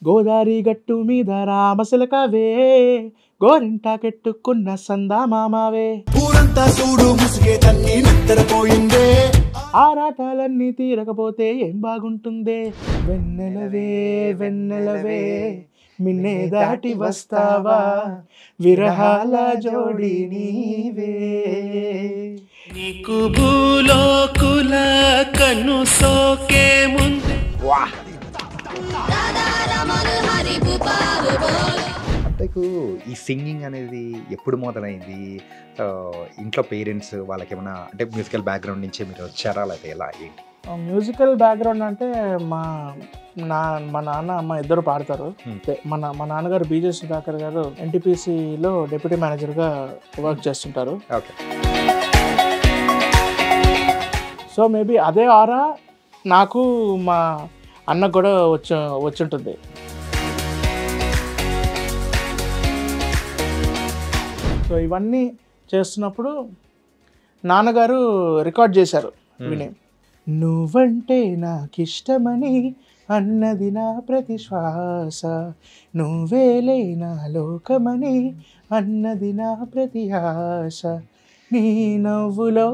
గోదారి గట్టు మీద రామసిలకవే గోరింటాకెట్టుకున్న సందా మామావే ఊరంతా చూడు ముసుగే తల్లి నిద్రపోయిందే ఆరాటాలన్నీ తీరకపోతే ఏం బాగుంటుందే వెన్నెలవే వెన్నెలవే మిన్నే దాటి వస్తావా విరహాల జోడి నీవే నీకు భూలోకుల కన్ను సోకే ముందే అంతకు ఈ సింగింగ్ అనేది ఎప్పుడు మొదలైంది? ఇంట్లో పేరెంట్స్ వాళ్ళకి ఏమైనా అంటే మ్యూజికల్ బ్యాక్గ్రౌండ్ నుంచి మీరు వచ్చారా లేదా ఎలా ఏంటి? మ్యూజికల్ బ్యాక్గ్రౌండ్ అంటే మా నాన్న అమ్మ ఇద్దరు పాడతారు. మా నాన్నగారు బీజే సుధాకర్ గారు ఎన్టీపీసీలో డిప్యూటీ మేనేజర్గా వర్క్ చేస్తుంటారు. ఓకే. సో మేబీ అదే ఆరా నాకు మా అన్నకు కూడా వచ్చుంటుంది. సో ఇవన్నీ చేస్తున్నప్పుడు నాన్నగారు రికార్డ్ చేశారు విని. నువ్వంటే నాకిష్టమని అన్నది నా ప్రతి శ్వాస, నువ్వేలే నా లోకమని అన్నది నా ప్రతి ఆశ, నీ నవ్వులో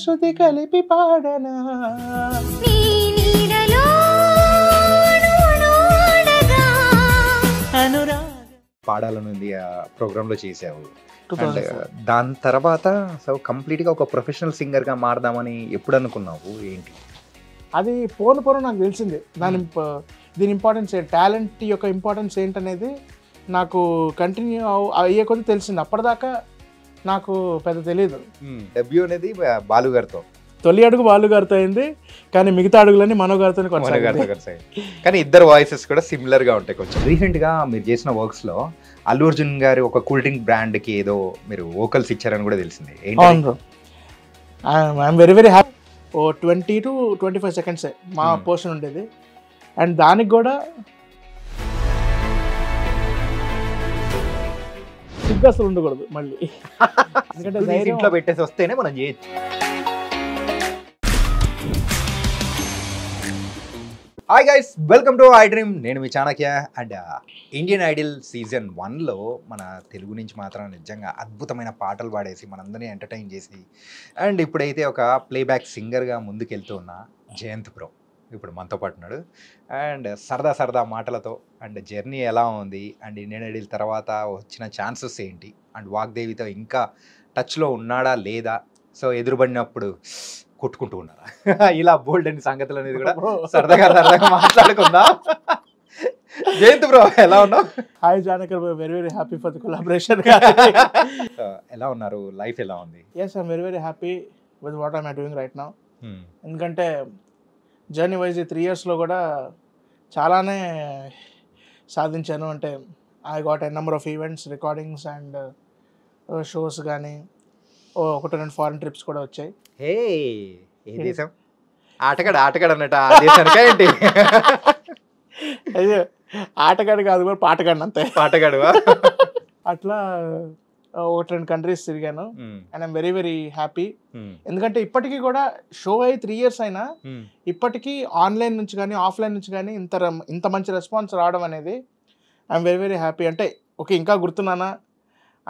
శృతి కలిపి పాడనా పాడాలనుంది ఆ ప్రోగ్రాంలో చేసావు. అండ్ దాని తర్వాత సో కంప్లీట్గా ఒక ప్రొఫెషనల్ సింగర్గా మారదామని ఎప్పుడు అనుకున్నావు ఏంటి? అది పోను నాకు తెలిసింది. దీని ఇంపార్టెన్స్ టాలెంట్ యొక్క ఇంపార్టెన్స్ ఏంటనేది నాకు కంటిన్యూ అయ్యే కొద్ది తెలిసింది. అప్పటిదాకా నాకు పెద్ద తెలియదు. డెబ్యూ అనేది బాలుగారితో, తొలి అడుగు బాలుగారితో అయింది, కానీ మిగతా అడుగులన్నీ మనోగారితో. కానీ ఇద్దరు వాయిసెస్ కూడా సిమిలర్ గా ఉంటాయి కొంచెం. రీసెంట్ గా మీరు చేసిన వర్క్స్ లో అల్లు అర్జున్ గారి ఒక కూల్ డ్రింక్ బ్రాండ్ కి ఏదో మీరు వోకల్స్ ఇచ్చారని కూడా తెలిసింది. I'm very very happy. 20 to 25 seconds మా పోర్షన్ ఉండేది. అండ్ దానికి కూడా సిగ్గు అసలు ఉండకూడదు మళ్ళీ, ఎందుకంటే ఇంట్లో పెట్టేసి వస్తేనే మనం చేయొచ్చు. Hi guys, welcome to iDream. నేను మీ Chanakya. And Indian Idol season 1లో మన తెలుగు నుంచి మాత్రం నిజంగా అద్భుతమైన పాటలు పాడేసి మనందరినీ ఎంటర్టైన్ చేసి అండ్ ఇప్పుడైతే ఒక ప్లేబ్యాక్ సింగర్గా ముందుకెళ్తూ ఉన్న జయంత్ బ్రో ఇప్పుడు మనతో పాటు ఉన్నాడు. అండ్ సరదా మాటలతో అండ్ జర్నీ ఎలా ఉంది, అండ్ ఇండియన్ ఐడల్ తర్వాత వచ్చిన ఛాన్సెస్ ఏంటి, అండ్ వాగ్దేవితో ఇంకా టచ్లో ఉన్నాడా లేదా, సో ఎదురుపడినప్పుడు కొట్టుకుంటూ ఉన్నారా, ఇలా బోల్డ్ అని సంగతులు అనేది కూడా సరదాగా మాట్లాడుకుందాం. జయంత్ బ్రో ఎలా ఉన్నావు? Hi Janakar bro, very very happy for the collaboration. ఎలా ఉన్నారు? లైఫ్ ఎలా ఉంది? Yes, I'm very very happy with what I'm doing right now. ఎందుకంటే జర్నీ వైజ్ 3 yearsలో కూడా చాలానే సాధించాను. అంటే I got a number of events, recordings and shows కానీ 1-2 ఫారెన్ ట్రిప్స్ కూడా వచ్చాయి. ఏ దేశం? ఆటగాడు అన్నట్టు ఆ దేశానికా ఏంటి? అయ్యో, ఆటగాడు కాదు కూడా పాటగాడు, అంతే. పాటగాడు అట్లా 1-2 కంట్రీస్ తిరిగాను. And I'm very very happy. ఎందుకంటే ఇప్పటికీ కూడా షో అయ్యి 3 years అయినా ఇప్పటికీ ఆన్లైన్ నుంచి కానీ ఆఫ్లైన్ నుంచి కానీ ఇంత మంచి రెస్పాన్స్ రావడం అనేది ఐఎమ్ వెరీ వెరీ హ్యాపీ. అంటే ఓకే, ఇంకా గుర్తున్నానా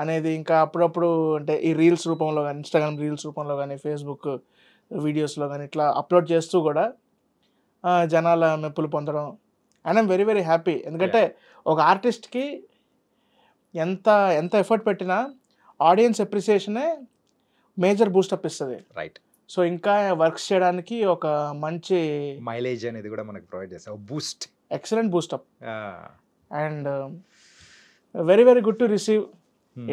అనేది ఇంకా అప్పుడప్పుడు అంటే ఈ రీల్స్ రూపంలో కానీ, ఇన్స్టాగ్రామ్ రీల్స్ రూపంలో కానీ, ఫేస్బుక్ వీడియోస్లో కానీ ఇట్లా అప్లోడ్ చేస్తూ కూడా జనాల మెప్పులు పొందడం and I'm very very happy. ఎందుకంటే ఒక ఆర్టిస్ట్కి ఎంత ఎఫర్ట్ పెట్టినా ఆడియన్స్ అప్రిసియేషనే మేజర్ బూస్టప్ ఇస్తుంది. రైట్. సో ఇంకా వర్క్స్ చేయడానికి ఒక మంచి మైలేజ్ అనేది కూడా మనకు ప్రొవైడ్ చేస్తాం, Boost, excellent boost up. And very very good to receive.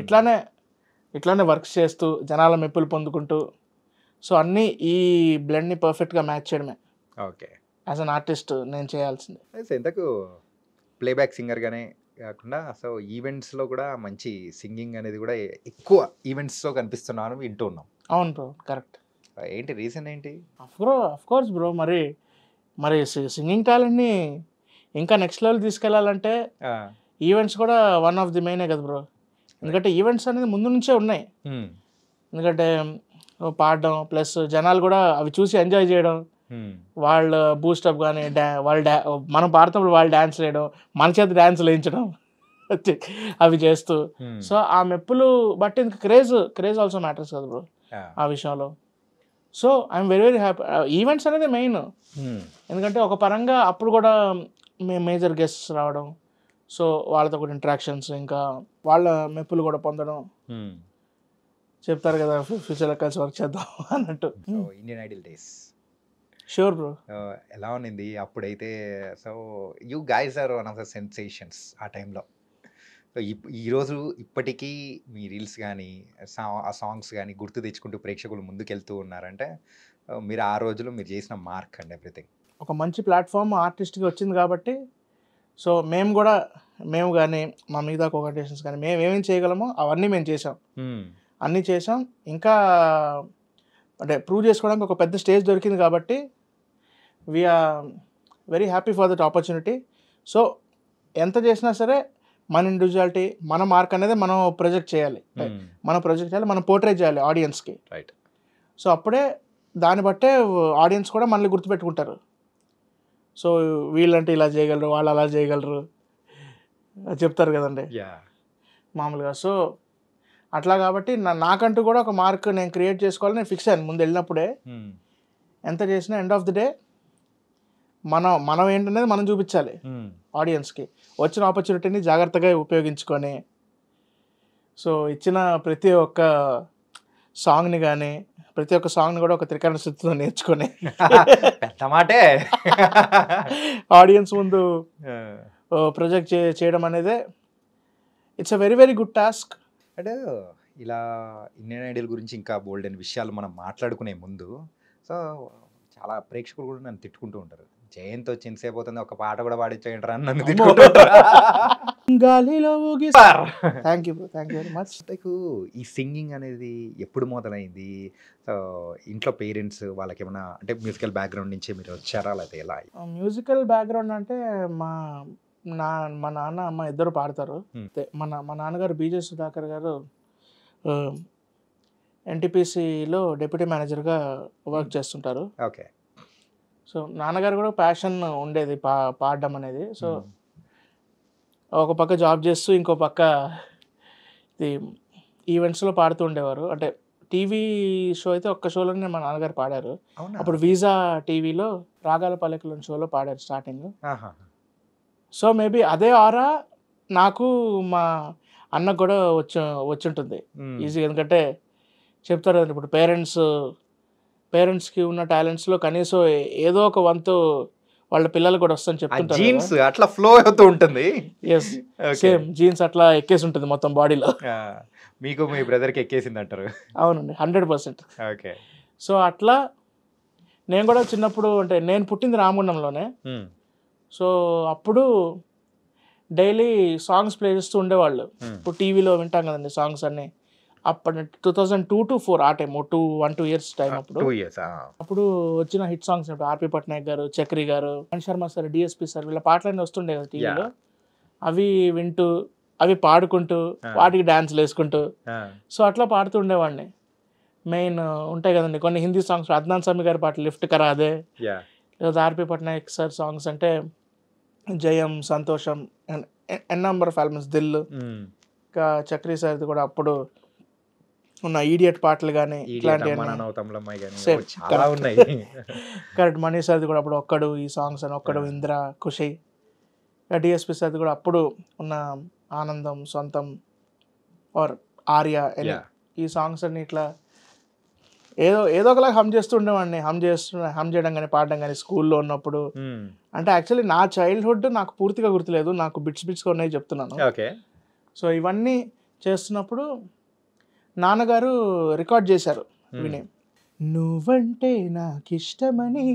ఇట్లానే వర్క్స్ చేస్తూ జనాల మెప్పులు పొందుకుంటూ, సో అన్నీ ఈ బ్లెండ్ని పర్ఫెక్ట్గా మ్యాచ్ చేయడమే ఓకే యాజ్ అన్ ఆర్టిస్ట్ నేను చేయాల్సింది. ఎంతకు ప్లేబ్యాక్ సింగర్గానే కాకుండా సో ఈవెంట్స్లో కూడా మంచి సింగింగ్ అనేది కూడా ఎక్కువ ఈవెంట్స్లో కనిపిస్తున్నాను వింటూ ఉన్నాం. అవును బ్రో, కరెక్ట్. ఏంటి రీజన్ ఏంటి? అఫ్ కోర్స్ బ్రో, మరి సింగింగ్ టాలెంట్ని ఇంకా నెక్స్ట్ లెవెల్ తీసుకెళ్లాలంటే ఈవెంట్స్ కూడా వన్ ఆఫ్ ది మెయినే కదా బ్రో. ఎందుకంటే ఈవెంట్స్ అనేది ముందు నుంచే ఉన్నాయి. ఎందుకంటే పాడడం ప్లస్ జనాలు కూడా అవి చూసి ఎంజాయ్ చేయడం, వాళ్ళ బూస్టప్ కానీ మనం పాడుతున్నప్పుడు వాళ్ళు డ్యాన్స్ వేయడం, మన చేత డ్యాన్స్ వేయించడం అవి చేస్తూ. సో ఆ మెప్పులు బట్ ఇంక క్రేజ్ ఆల్సో మ్యాటర్స్ కదా బ్రో ఆ విషయంలో. So I'm very very happy. Events అనేది మెయిన్, ఎందుకంటే ఒక పరంగా అప్పుడు కూడా మేజర్ గెస్ట్స్ రావడం, సో వాళ్ళతో కూడా ఇంటరాక్షన్స్, ఇంకా వాళ్ళ మెప్పులు కూడా పొందడం. చెప్తారు కదా ఫ్యూచర్లో కలిసి వర్క్ చేద్దాం అన్నట్టు. Indian Idol days sure bro. ఎలా ఉన్నింది అప్పుడైతే? So you guys are one of the sensations ఆ టైంలో. సో ఈరోజు ఇప్పటికీ మీ రీల్స్ కానీ ఆ సాంగ్స్ కానీ గుర్తు తెచ్చుకుంటూ ప్రేక్షకులు ముందుకెళ్తూ ఉన్నారంటే మీరు ఆ రోజులో మీరు చేసిన మార్క్ అండ్ ఎవ్రీథింగ్. ఒక మంచి ప్లాట్ఫామ్ ఆర్టిస్ట్కి వచ్చింది కాబట్టి, సో మేము కానీ మా మిగతా కోఆర్డినేషన్స్ కానీ మేము ఏమేమి చేయగలమో అవన్నీ మేము చేసాం, అన్నీ చేసాం. ఇంకా అంటే ప్రూవ్ చేసుకోవడానికి ఒక పెద్ద స్టేజ్ దొరికింది కాబట్టి we are very happy for that opportunity. So ఎంత చేసినా సరే మన ఇండివిజువాలిటీ, మన మార్క్ అనేది మనం ప్రొజెక్ట్ చేయాలి, మనం పోర్ట్రేట్ చేయాలి ఆడియన్స్కి. రైట్. సో అప్పుడే దాన్ని బట్టే ఆడియన్స్ కూడా మనల్ని గుర్తుపెట్టుకుంటారు. సో వీళ్ళంటే ఇలా చేయగలరు, వాళ్ళు అలా చేయగలరు చెప్తారు కదండి మామూలుగా. సో అట్లా కాబట్టి నాకంటూ కూడా ఒక మార్క్ నేను క్రియేట్ చేసుకోవాలని నేను ఫిక్స్ అయ్యాను ముందు వెళ్ళినప్పుడే. ఎంత చేసినా ఎండ్ ఆఫ్ ది డే మనం ఏంటనేది మనం చూపించాలి ఆడియన్స్కి. వచ్చిన ఆపర్చునిటీని జాగ్రత్తగా ఉపయోగించుకొని, సో ఇచ్చిన ప్రతి ఒక్క సాంగ్ని కానీ ప్రతి ఒక్క సాంగ్ని కూడా ఒక త్రికరణ శుద్ధితో నేర్చుకొని పెద్ద మాటే ఆడియన్స్ ముందు ప్రొజెక్ట్ చేయడం అనేది it's a very very good task. అంటే ఇలా ఇండియన్ ఐడల్ గురించి ఇంకా బోల్డ్ అనే విషయాలు మనం మాట్లాడుకునే ముందు, సో చాలా ప్రేక్షకులు కూడా నన్ను తిట్టుకుంటూ ఉంటారు, జయంత్ వచ్చి ఎంతసేపు అవుతుంది ఒక పాట కూడా పాడించేయంటారా అని నన్ను తిట్టుకుంటూ గాలిలో థ్యాంక్ యూ వెరీ మచ్. ఈ సింగింగ్ అనేది ఎప్పుడు మొదలైంది? సో ఇంట్లో పేరెంట్స్ వాళ్ళకి ఏమైనా అంటే మ్యూజికల్ బ్యాక్గ్రౌండ్ నుంచి మీరు వచ్చారా లేదా ఎలా? మ్యూజికల్ బ్యాక్గ్రౌండ్ అంటే మా నాన్న అమ్మ ఇద్దరు పాడతారు. మా నాన్నగారు బీజే సుధాకర్ గారు ఎన్టీపీసీలో డిప్యూటీ మేనేజర్గా వర్క్ చేస్తుంటారు. ఓకే. సో నాన్నగారు కూడా ప్యాషన్ ఉండేది పాడడం అనేది. సో ఒక పక్క జాబ్ చేస్తూ ఇంకో పక్క ఇది ఈవెంట్స్లో పాడుతూ ఉండేవారు. అంటే టీవీ షో అయితే ఒక్క షోలోనే మా నాన్నగారు పాడారు. అప్పుడు వీజా టీవీలో రాగాల పల్లెకుల షోలో పాడారు స్టార్టింగ్. సో మేబీ అదే ఆరా నాకు మా అన్నకు కూడా వచ్చుంటుంది ఈజీగా. ఎందుకంటే చెప్తారు కదండి ఇప్పుడు పేరెంట్స్కి ఉన్న టాలెంట్స్లో కనీసం ఏదో ఒక వంతు వాళ్ళ పిల్లలు కూడా వస్తుందని చెప్తుంటారు. జీన్స్ అట్లా ఫ్లో అవుతూ ఉంటుంది. ఎస్, సేమ్ జీన్స్ అట్లా ఎక్కేసి ఉంటుంది మొత్తం బాడీలో. మీకు మీ బ్రదర్కి ఎక్కేసింది అంటారు? అవునండి, 100%. ఓకే. సో అట్లా నేను కూడా చిన్నప్పుడు, అంటే నేను పుట్టింది రామగుండంలోనే. సో అప్పుడు డైలీ సాంగ్స్ ప్లే చేస్తూ ఉండేవాళ్ళు. ఇప్పుడు టీవీలో వింటాం కదండి సాంగ్స్ అన్నీ. అప్పుడు 2002 to 2004 ఆ టైం 1-2 years టైం. అప్పుడు వచ్చిన హిట్ సాంగ్స్ ఆర్పి పట్నాయక్ గారు, చక్రి గారు, Mani Sharma sir, DSP sir, వీళ్ళ పాటలన్నీ వస్తుండే కదా టీవీలో. అవి వింటూ అవి పాడుకుంటూ వాటికి డాన్స్లు వేసుకుంటూ సో అట్లా పాడుతూ ఉండేవాడిని. మెయిన్ ఉంటాయి కదండి కొన్ని హిందీ సాంగ్స్, అద్నాన్ సమీ గారి పాటలు లిఫ్ట్ కరాదే, లేదా ఆర్పి పట్నాయక్ సార్ సాంగ్స్ అంటే జయం, సంతోషం, ఎన్ నంబర్ ఆఫ్ ఆల్బమ్స్, దిల్. ఇంకా చక్రి సార్ది కూడా అప్పుడు ఉన్న ఈడియట్ పాటలు కానీ ఇట్లాంటివన్నీ కరెక్ట్. మనీ సార్ది కూడా అప్పుడు ఒక్కడు, ఈ సాంగ్స్ అని ఒక్కడు, ఇంద్ర, ఖుషి. డిఎస్పి సార్ది కూడా అప్పుడు ఉన్న ఆనందం, సొంతం, ఆర్ ఆర్య, ఈ సాంగ్స్ అన్ని ఇట్లా ఏదో ఒకలాగా హమ్ చేస్తూ ఉండేవాడిని. హమ్ చేయడం కానీ పాడడం కానీ స్కూల్లో ఉన్నప్పుడు. అంటే యాక్చువల్లీ నా చైల్డ్హుడ్ నాకు పూర్తిగా గుర్తులేదు, నాకు బిట్స్గా ఉన్నాయి చెప్తున్నాను. సో ఇవన్నీ చేస్తున్నప్పుడు నాన్నగారు రికార్డ్ చేశారు విని. నువ్వంటే నాకిష్టమని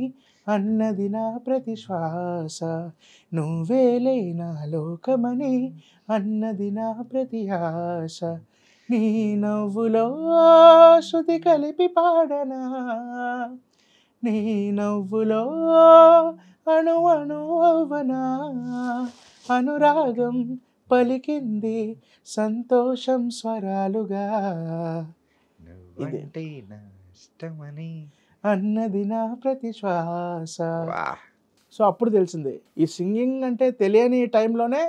అన్నది నా ప్రతి శ్వాస, నువ్వేలే నా లోకమని అన్నది నా ప్రతి ఆశ, నీ నవ్వులో శృతి కలిపి పాడనా, నీ నవ్వులో అణు అణువనా, అనురాగం పలికింది సంతోషం స్వరాలుగా. అన్నది నా ప్రతి శ్వాస. సో అప్పుడు తెలిసింది ఈ సింగింగ్ అంటే తెలియని టైంలోనే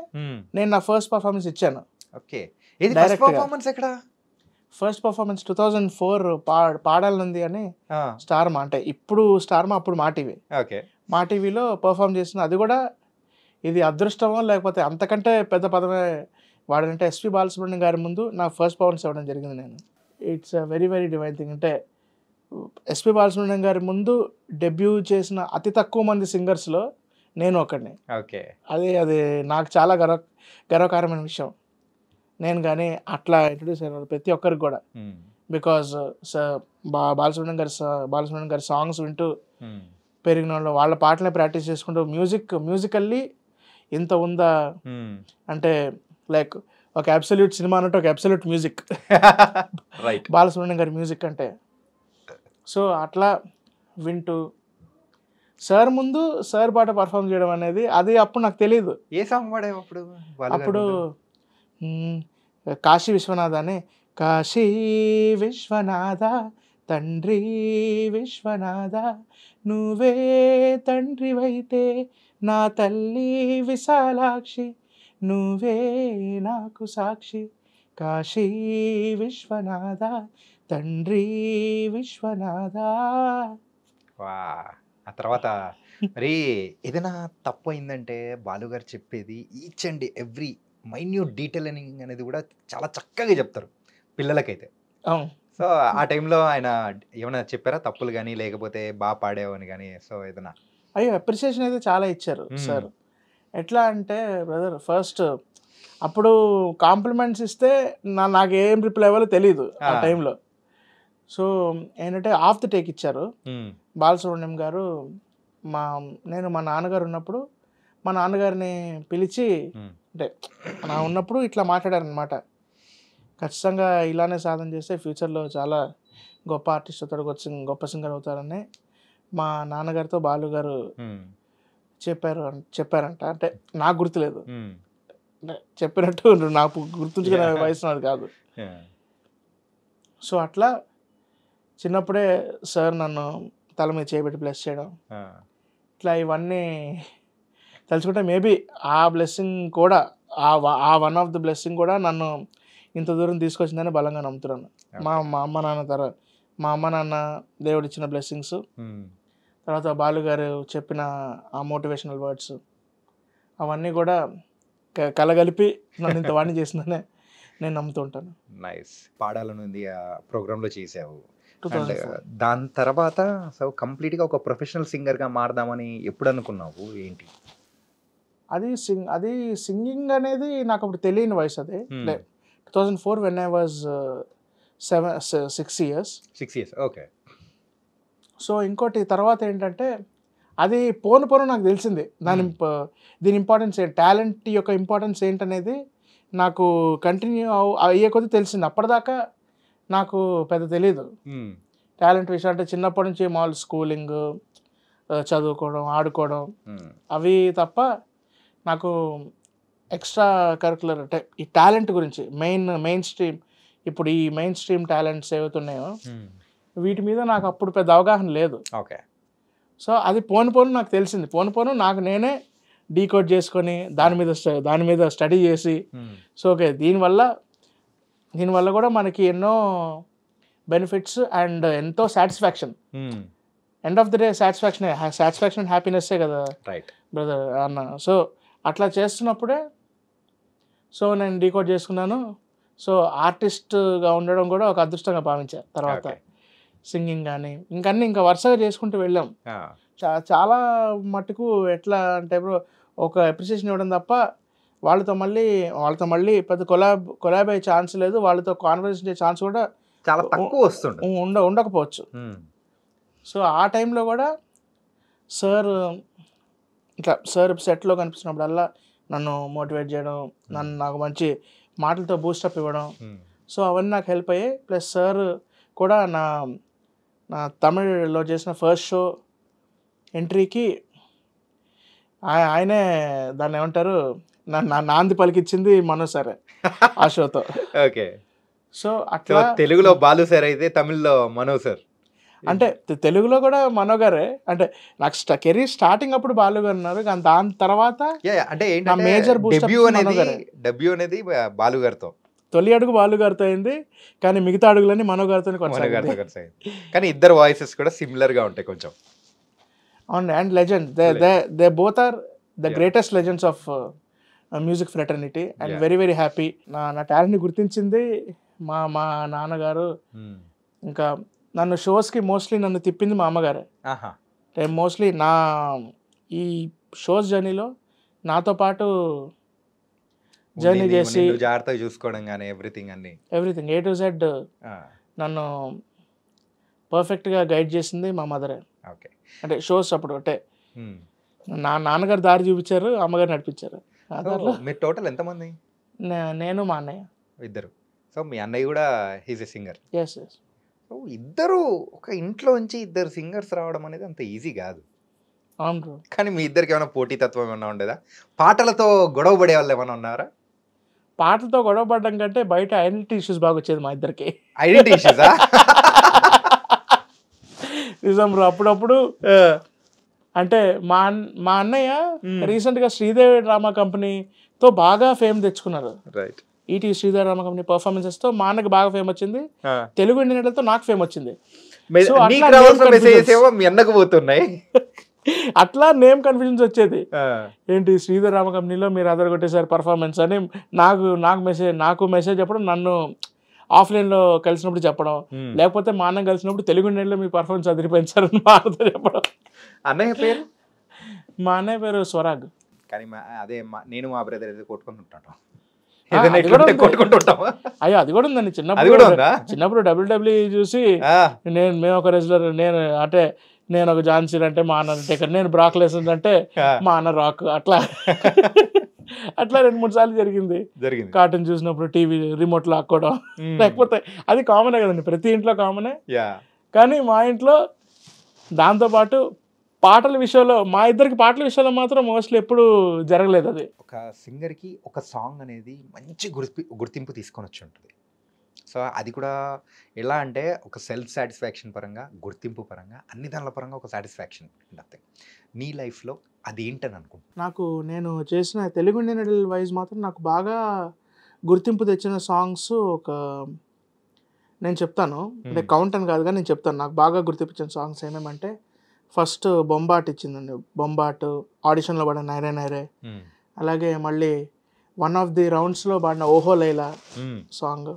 నేను నా ఫస్ట్ పర్ఫార్మెన్స్ ఇచ్చాను. ఓకే, ఇది Direct గా. పర్ఫార్మెన్స్ ఎక్కడ? ఫస్ట్ పర్ఫార్మెన్స్ 2004 పాడాలనుంది అని స్టార్మా, అంటే ఇప్పుడు స్టార్మా అప్పుడు మా టీవీ, ఓకే, మా టీవీలో పర్ఫామ్ చేసిన. అది కూడా ఇది అదృష్టమో లేకపోతే అంతకంటే పెద్ద పదమే వాడంటే ఎస్పి బాలసుబ్రహ్మణ్యం గారి ముందు నా ఫస్ట్ పర్ఫార్మెన్స్ ఇవ్వడం జరిగింది నేను. It's a very very divine thing. అంటే ఎస్పి బాలసుబ్రహ్మణ్యం గారి ముందు డెబ్యూ చేసిన అతి తక్కువ మంది సింగర్స్లో నేను ఒకడిని. ఓకే, అది నాకు చాలా గర్వకారమైన విషయం. నేను కానీ అట్లా ఇంట్రడ్యూస్ అయినారు ప్రతి ఒక్కరికి కూడా. బికాజ్ బాలసుబ్రహ్మణ్యం గారి సాంగ్స్ వింటూ పెరిగిన వాళ్ళు, వాళ్ళ పాటలే ప్రాక్టీస్ చేసుకుంటూ మ్యూజికల్లీ ఇంత ఉందా అంటే లైక్ ఒక అబ్సల్యూట్ సినిమా అన్నట్టు ఒక అబ్సల్యూట్ మ్యూజిక్ రైట్, బాలసుబ్రహ్మణ్యం గారి మ్యూజిక్ అంటే. సో అట్లా వింటూ సార్ ముందు సార్ పాట పర్ఫామ్ చేయడం అనేది అది అప్పుడు నాకు తెలియదు. ఏ సాంగ్ పాడావు అప్పుడు? అప్పుడు కాశీ విశ్వనాథ అని, కాశీ విశ్వనాథ తండ్రి విశ్వనాథ నువ్వే తండ్రివైతే నా తల్లి విశాలాక్షి నువ్వే నాకు సాక్షి కాశీ విశ్వనాథ తండ్రి విశ్వనాథ. ఆ తర్వాత మరి ఏదైనా తప్పు అయిందంటే బాలుగారు చెప్పేది each and every minute detailing అనేది కూడా చాలా చక్కగా చెప్తారు పిల్లలకైతే. సో ఆ టైంలో ఆయన ఏమైనా చెప్పారా తప్పులు కానీ, లేకపోతే బాగా పాడేవు అని కానీ? సో ఏదైనా అప్రిసియేషన్ అయితే చాలా ఇచ్చారు సార్. ఎట్లా అంటే బ్రదర్, ఫస్ట్ అప్పుడు కాంప్లిమెంట్స్ ఇస్తే నాకు ఏం రిప్లై అవ్వాలో తెలియదు ఆ టైంలో. సో ఏంటంటే ఆఫ్ ది టేక్ ఇచ్చారు బాలసుబ్రహ్మణ్యం గారు. నేను మా నాన్నగారు ఉన్నప్పుడు మా నాన్నగారిని పిలిచి, అంటే నా ఉన్నప్పుడు ఇట్లా మాట్లాడారనమాట, ఖచ్చితంగా ఇలానే సాధన చేస్తే ఫ్యూచర్లో చాలా గొప్ప ఆర్టిస్ట్ అవుతాడు, గొప్ప సింగర్ అవుతారని మా నాన్నగారితో బాలు గారు చెప్పారంట. అంటే నాకు గుర్తులేదు, అంటే చెప్పినట్టు నాకు గుర్తుంచుకునే వయసు నాది కాదు. సో అట్లా చిన్నప్పుడే సార్ నన్ను తల మీద చేయబెట్టి బ్లెస్ చేయడం, ఇట్లా ఇవన్నీ తలుచుకుంటే మేబీ ఆ బ్లెస్సింగ్ కూడా ఆ వన్ ఆఫ్ ది బ్లెస్సింగ్ కూడా నన్ను ఇంత దూరం తీసుకొచ్చిందని బలంగా నమ్ముతున్నాను. మా అమ్మ నాన్న తర్వాత మా అమ్మ నాన్న దేవుడు ఇచ్చిన బ్లెస్సింగ్స్, తర్వాత బాలుగారు చెప్పిన ఆ మోటివేషనల్ వర్డ్స్, అవన్నీ కూడా కలగలిపి నన్ను ఇంత వాడిని చేసిందనే నేను నమ్ముతూ ఉంటాను. నైస్. పాడాలనుంది ఆ ప్రోగ్రాంలో చేసావు. దాని తర్వాత సో కంప్లీట్గా ఒక ప్రొఫెషనల్ సింగర్గా మారదామని ఎప్పుడు అనుకున్నావు? ఏంటి అది సింగింగ్ అనేది నాకు అప్పుడు తెలియని వయసు. అది 2004 when I was 6 years. Okay. So ఇంకోటి తర్వాత ఏంటంటే అది పోను నాకు తెలిసింది దీని ఇంపార్టెన్స్ ఏంటి, టాలెంట్ యొక్క ఇంపార్టెన్స్ ఏంటనేది నాకు కంటిన్యూ అయ్యే కొద్దీ తెలిసింది. అప్పటిదాకా నాకు పెద్ద తెలీదు టాలెంట్ విషయం. అంటే చిన్నప్పటి నుంచి మామూలు స్కూలింగ్, చదువుకోవడం, ఆడుకోవడం అవి తప్ప నాకు ఎక్స్ట్రా కరికులర్ అంటే ఈ టాలెంట్ గురించి మెయిన్ స్ట్రీమ్, ఇప్పుడు ఈ మెయిన్ స్ట్రీమ్ టాలెంట్స్ ఏవైతున్నాయో వీటి మీద నాకు అప్పుడు పెద్ద అవగాహన లేదు. ఓకే. సో అది పోను నాకు తెలిసింది. పోను నాకు నేనే డీకోడ్ చేసుకొని దాని మీద స్టడీ చేసి, సో ఓకే దీనివల్ల కూడా మనకి ఎన్నో బెనిఫిట్స్ అండ్ ఎంతో satisfaction, end of the day satisfaction and హ్యాపీనెస్సే కదా బ్రదర్ అన్న. సో అట్లా చేస్తున్నప్పుడే సో నేను డీకోడ్ చేసుకున్నాను. సో ఆర్టిస్ట్గా ఉండడం కూడా ఒక అదృష్టంగా భావించాను. తర్వాత సింగింగ్ కానీ ఇంకా వరుసగా చేసుకుంటూ వెళ్ళాం. చాలా మటుకు ఎట్లా అంటే బ్రో, ఒక అప్రిసియేషన్ ఇవ్వడం తప్ప వాళ్ళతో మళ్ళీ పెద్ద కొలాబ్ అయ్యే ఛాన్స్ లేదు, వాళ్ళతో కాన్వర్సేషన్ చేసే ఛాన్స్ కూడా చాలా తక్కువ వస్తుంది, ఉండకపోవచ్చు. సో ఆ టైంలో కూడా సార్ సెట్లో కనిపిస్తున్నప్పుడల్లా నన్ను మోటివేట్ చేయడం, నాకు మంచి మాటలతో బూస్టప్ ఇవ్వడం, సో అవన్నీ నాకు హెల్ప్ అయ్యాయి. ప్లస్ సార్ కూడా నా తమిళ్లో చేసిన ఫస్ట్ షో ఎంట్రీకి ఆయనే దాన్ని ఏమంటారు నాంది పలికిచ్చింది మనో సార్ ఆ షోతో. ఓకే. సో అట్లా తెలుగులో బాలు సార్ అయితే తమిళ్లో మనో సార్. అంటే తెలుగులో కూడా మనో గారే, అంటే నాకు కెరీర్ స్టార్టింగ్ అప్పుడు బాలు గారు ఉన్నారు, కానీ దాని తర్వాత అంటే మేజర్ డెబ్యూ అనేది బాలు గారితో, తొలి అడుగు బాలు గారితో అయింది, కానీ మిగతా అడుగులన్నీ మనో గారితో కొనసాగింది. కానీ ఇద్దరు వాయిసెస్ కూడా సిమిలర్ గా ఉంటాయి కొంచెం. అవును, and legend, they both are the greatest legends of music fraternity, and very very happy. నా టాలెంట్ని గుర్తించింది మా నాన్నగారు. ఇంకా నన్ను షోస్కి మోస్ట్లీ నన్ను తిప్పింది మా అమ్మగారే. మోస్ట్లీ నా ఈ షోస్ జర్నీలో నాతో పాటు జర్నీ చేసి జాగ్రత్తగా చూసుకోవడం కానీ ఎవ్రీథింగ్ A to Z నన్ను పర్ఫెక్ట్గా గైడ్ చేసింది మా మదరే. అంటే షోస్ అప్పుడు అంటే నా నాన్నగారు దారి చూపించారు, అమ్మగారు నడిపించారు. మీరు టోటల్ ఎంతమంది? నేను మా అన్నయ్య ఇద్దరు. సో మీ అన్నయ్య కూడా he's a singer. Yes. So ఇద్దరు ఒక ఇంట్లో నుంచి ఇద్దరు సింగర్స్ రావడం అనేది అంత ఈజీ కాదు. అవును. కానీ మీ ఇద్దరికి ఏమైనా పోటీతత్వం ఏమైనా ఉండేదా? పాటలతో గొడవ పడే వాళ్ళు ఏమైనా ఉన్నారా? పాటలతో గొడవ పడడం కంటే బయట ఐడెంటిటీ ఇష్యూస్ బాగా వచ్చేది మా ఇద్దరికి. ఐడెంటిటీ ఇష్యూసా? నిజం బ్రో. అప్పుడప్పుడు అంటే మా అన్నయ్య రీసెంట్గా శ్రీదేవి డ్రామా కంపెనీతో బాగా ఫేమ్ తెచ్చుకున్నారు. రైట్. ఈటీ శ్రీదేవి డ్రామా కంపెనీ పర్ఫార్మెన్సెస్తో మా అన్నకి బాగా ఫేమ్ వచ్చింది, తెలుగు ఇండియన్తో నాకు ఫేమ్ వచ్చింది. మీ అన్నకు పోతున్నాయి. అట్లా నేమ్ కన్ఫ్యూజన్స్ వచ్చేది. ఏంటి శ్రీధర్ రామ కంపెనీలో మీరు అదరగొట్టేసారి పర్ఫార్మెన్స్ అని నాకు మెసేజ్ చెప్పడం, నన్ను ఆఫ్లైన్లో కలిసినప్పుడు చెప్పడం, లేకపోతే మా అన్న కలిసినప్పుడు తెలుగు ఇండియన్లో మీ పర్ఫార్మెన్స్ అదిరిపోయింది సార్ అని మా అన్నతో చెప్పడం. అన్నయ్య పేరు? మా అన్నయ్య పేరు స్వరాగ్. కానీ అదే నేను మా బ్రదర్ ఏదో కొట్టుకుంటుంటాం. అయ్యో అది కూడా ఉందండి. చిన్నప్పుడు WWE చూసి మేము ఒక రెజ్లర్, నేను ఒక జాన్సీన్ అంటే మా అన్న టేకర్, నేను బ్రాక్ లెసన్ అంటే మా అన్న రాక్, అట్లా 2-3 సార్లు జరిగింది. కార్టూన్ చూసినప్పుడు టీవీ రిమోట్ లాక్కోవడం, లేకపోతే అది కామనే కదండి, ప్రతి ఇంట్లో కామనే. కానీ మా ఇంట్లో దాంతోపాటు పాటల విషయంలో మా ఇద్దరికి పాటల విషయంలో మాత్రం మోస్ట్లీ ఎప్పుడు జరగలేదు. అది ఒక సింగర్కి ఒక సాంగ్ అనేది మంచి గుర్తింపు తీసుకొని వచ్చి ఉంటుంది. సో అది కూడా ఎలా అంటే ఒక సెల్ఫ్ సాటిస్ఫాక్షన్ పరంగా, గుర్తింపు పరంగా, అన్ని దానిల పరంగా ఒక సాటిస్ఫాక్షన్ ఉంటుంది. నీ లైఫ్లో అది ఏంటని అనుకుంటున్నాను? నేను చేసిన తెలుగు ఇండియన్ ఐడల్ వైజ్ మాత్రం నాకు బాగా గుర్తింపు తెచ్చిన సాంగ్స్ నేను చెప్తాను. అంటే కౌంట్ అని కాదు కానీ నేను చెప్తాను. నాకు బాగా గుర్తించిన సాంగ్స్ ఏమేమంటే, ఫస్ట్ బొంబాట్ ఇచ్చిందండి. బొంబాట్ ఆడిషన్లో పాడిన నైరే నైరే, అలాగే మళ్ళీ వన్ ఆఫ్ ది రౌండ్స్లో పాడిన ఓహో లైలా సాంగ్